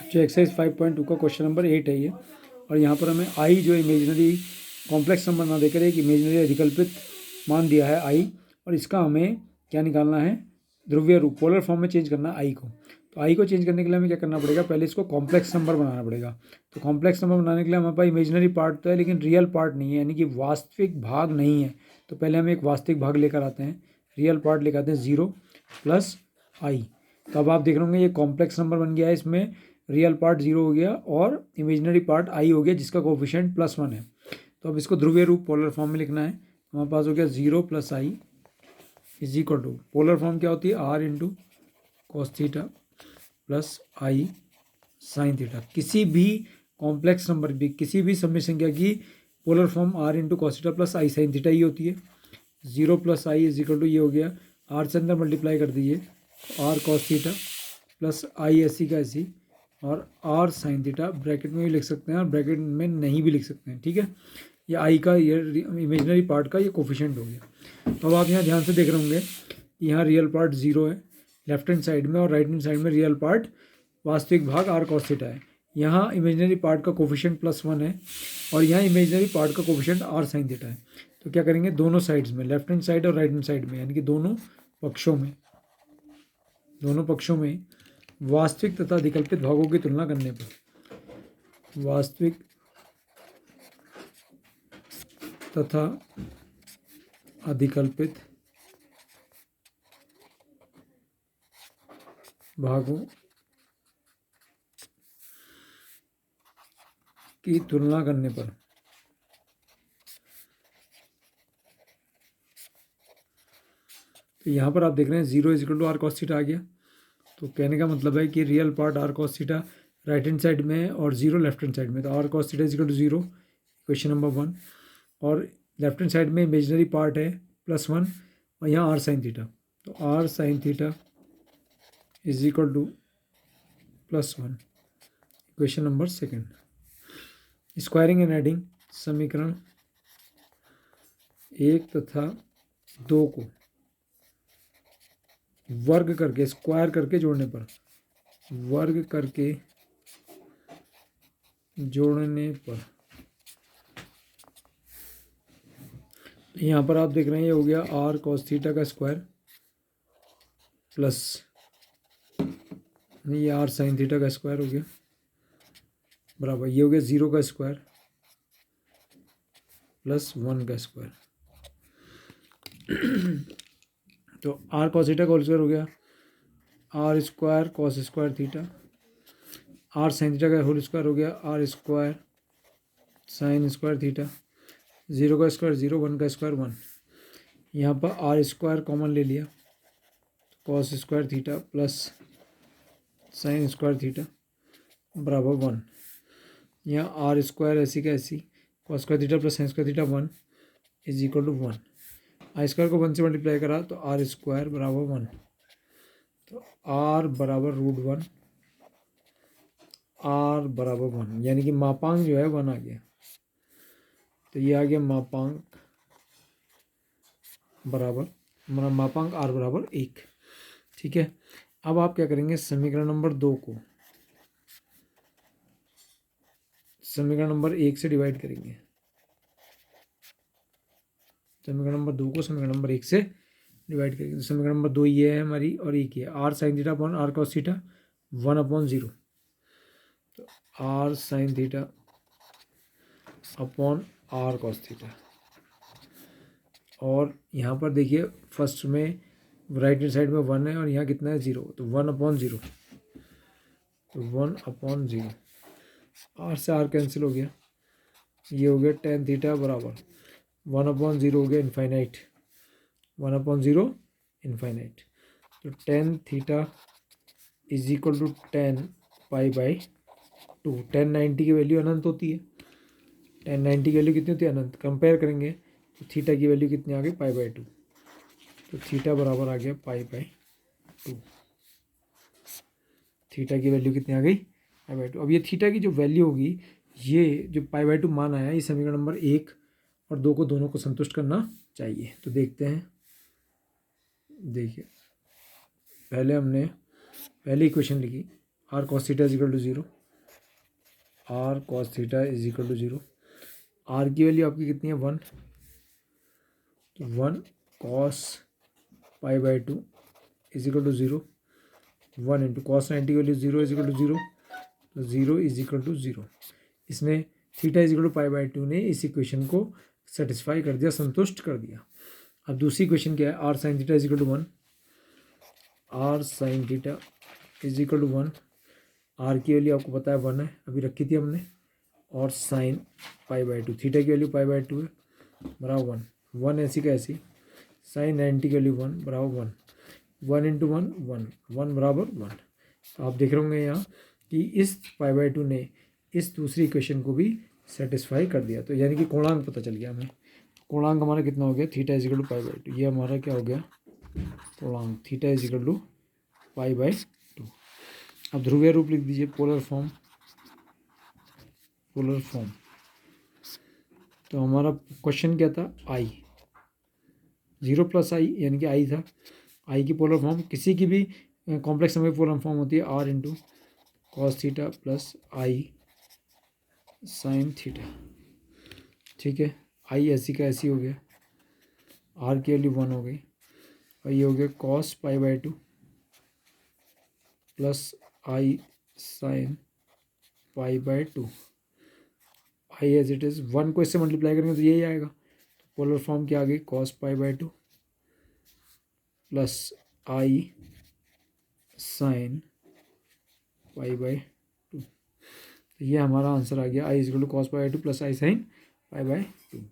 जो एक्सरसाइज 5.2 का question number 8 है ये। और यहाँ पर हमें आई जो इमेजिनरी कॉम्प्लेक्स नंबर ना देकर एक इमेजिनरी अधिकल्पित मान दिया है आई, और इसका हमें क्या निकालना है, ध्रुवीय रूप, पोलर फॉर्म में चेंज करना है आई को। तो आई को चेंज करने के लिए हमें क्या करना पड़ेगा, पहले इसको कॉम्प्लेक्स नंबर बनाना पड़ेगा। तो कॉम्प्लेक्स नंबर बनाने के लिए हमारे पास इमेजिनरी पार्ट तो है लेकिन रियल पार्ट नहीं है, यानी कि वास्तविक भाग नहीं है। तो पहले हम एक वास्तविक भाग लेकर आते हैं, रियल पार्ट लेकर आते हैं 0 प्लस आई। तो अब आप देख रहे होंगे ये कॉम्प्लेक्स नंबर बन गया है, इसमें रियल पार्ट 0 हो गया और इमेजिनरी पार्ट आई हो गया जिसका कोफिशिएंट +1 है। तो अब इसको ध्रुवीय रूप पोलर फॉर्म में लिखना है। हमारे पास हो गया 0 plus I is equal to, polar form क्या होती है, r into cos theta plus आई साइन थीटा। किसी भी कॉम्प्लेक्स नंबर भी, किसी भी सम संख्या की polar form R into cos theta plus आई साइन थीटा ही होती है। 0 plus I is equal to, ये हो गया आर से अंदर मल्टीप्लाई कर दीजिए, R cos theta plus I ऐसी का ऐसी और आर साइन थीटा, ब्रैकेट में भी लिख सकते हैं और ब्रैकेट में नहीं भी लिख सकते हैं, ठीक है। ये आई का, ये इमेजिनरी पार्ट का ये कोफिशिएंट हो गया। तो अब आप यहाँ ध्यान से देख रहे होंगे, यहाँ रियल पार्ट 0 है लेफ्ट हैंड साइड में और राइट हैंड साइड में रियल पार्ट वास्तविक भाग आर कॉस थीटा है। यहाँ इमेजिनरी पार्ट का कोफिशिएंट +1 है और यहाँ इमेजिनरी पार्ट का कोफिशिएंट आर साइन थीटा है। तो क्या करेंगे, दोनों साइड्स में, लेफ्ट हैंड साइड और राइट हैंड साइड में, यानी कि दोनों पक्षों में वास्तविक तथा अधिकल्पित भागों की तुलना करने पर, वास्तविक तथा अधिकल्पित भागों की तुलना करने पर तो यहाँ पर आप देख रहे हैं 0 is equal to R cos theta आ गया। तो कहने का मतलब है कि real part R cos theta right hand side में है और 0 लेफ्ट हैंड साइड में। तो are cos theta is equal to 0, question number 1। और लेफ्ट हैंड साइड में इमेजिनरी पार्ट है +1 और यहाँ आर साइन थीटा। तो are sine theta is equal to +1, question number 2। Squaring and adding, समीकरण 1 तथा 2 को वर्ग करके, स्क्वायर करके जोड़ने पर, वर्ग करके जोड़ने पर यहाँ पर आप देख रहे हैं ये हो गया आर कॉस थीटा का स्क्वायर प्लस ये आर साइन थीटा का स्क्वायर हो गया बराबर, ये हो गया 0 का स्क्वायर प्लस 1 का स्क्वायर। तो आर कॉस थीटा का होल स्क्वायर हो गया r square cos square theta, r sine theta का होल स्क्वायर हो गया r square sine square theta, 0 का स्क्वायर 0, 1 का स्क्वायर 1। यहाँ पर आर स्क्वायर कॉमन ले लिया, cos square theta plus sine square theta बराबर 1। यहाँ आर स्क्वायर ऐसी का ऐसी, cos square theta plus sine square theta 1 is equal to 1। I square को 1 से मल्टीप्लाई करा तो आर स्क्वायर बराबर 1। तो आर बराबर √1, आर बराबर 1, यानी कि मापांक जो है 1 आ गया। तो ये आ गया मापांक बराबर, हमारा मापांक आर बराबर 1, ठीक है। अब आप क्या करेंगे, समीकरण नंबर 2 को समीकरण नंबर 1 से डिवाइड करेंगे, समीकरण नंबर 2 को समीकरण नंबर 1 से डिवाइड करेंगे। तो समीकरण नंबर 2 ये है हमारी और एक ये r sine theta upon r cos theta 1/0। तो are sine theta upon r cos theta, और यहाँ पर देखिए फर्स्ट में राइट हैंड साइड में 1 है और यहाँ कितना है 0, तो 1/0, तो 1/0, आर से आर कैंसिल हो गया, ये हो गया tan थीटा बराबर 1/0 हो गया इनफाइनाइट, 1/0 इनफाइनाइट। तो tan theta is equal to tan π/2। tan 90 की वैल्यू अनंत होती है, tan 90 की वैल्यू कितनी होती है, अनंत। कंपेयर करेंगे तो थीटा की वैल्यू कितनी आ गई, π/2। तो थीटा बराबर आ गया π/2, थीटा की वैल्यू कितनी आ गई, π/2। अब ये थीटा की जो वैल्यू होगी, ये जो π/2 मान आया, इस समीकरण नंबर 1 और 2 को, दोनों को संतुष्ट करना चाहिए। तो देखते हैं, देखिए पहले हमने पहली इक्वेशन लिखी r cos theta is equal to 0, r cos theta is equal to 0। R की वैल्यू आपकी कितनी है 1, तो 1 cos pi by 2 is equal to 0, 1 into cos 90 की वैल्यू 0 इज इक्वल टू 0, तो 0 इज इक्वल टू 0। इसने theta is equal to pi by 2 ने इस इक्वेशन को सेटिस्फाई कर दिया, संतुष्ट कर दिया। अब दूसरी इक्वेशन क्या है, r sine theta is equal to 1, r sine theta is equal to 1। R की वैल्यू आपको पता है 1 है, अभी रखी थी हमने, और साइन पाई बाई 2, थीटा की वैल्यू पाई बाई 2 है, बराबर 1, 1 ऐसी का ऐसी, साइन 90 की वैल्यू 1 बराबर 1, 1 इंटू 1 1, 1 बराबर 1। तो आप देख रहे होंगे यहाँ कि इस पाई बाई 2 ने इस दूसरी इक्वेशन को भी सेटिस्फाई कर दिया। तो यानी कि कोणांक पता चल गया हमें। कोणांक हमारा कितना हो गया, theta is equal to pi by 2, ये हमारा क्या हो गया कोणांक, theta is equal to pi by 2। अब ध्रुवीय रूप लिख दीजिए, पोलर फॉर्म, पोलर फॉर्म। तो हमारा क्वेश्चन क्या था, आई 0 प्लस आई यानी कि आई था, आई की पोलर फॉर्म किसी की भी कॉम्प्लेक्स नंबर की पोलर फॉर्म होती है r into cos theta plus आई साइन थीटा, ठीक है। आई ऐसी का ऐसी हो गया, आर की वैल्यू 1 हो गई, और ये हो गया cos pi by 2 plus I sine pi by 2, i as it is, 1 को इससे मल्टीप्लाई करेंगे तो यही आएगा। तो पोलर फॉर्म क्या आ गई, cos pi by 2 plus I sine pi by 2। तो ये हमारा आंसर आ गया, I is equal to cos pi by 2 plus I sine pi by 2।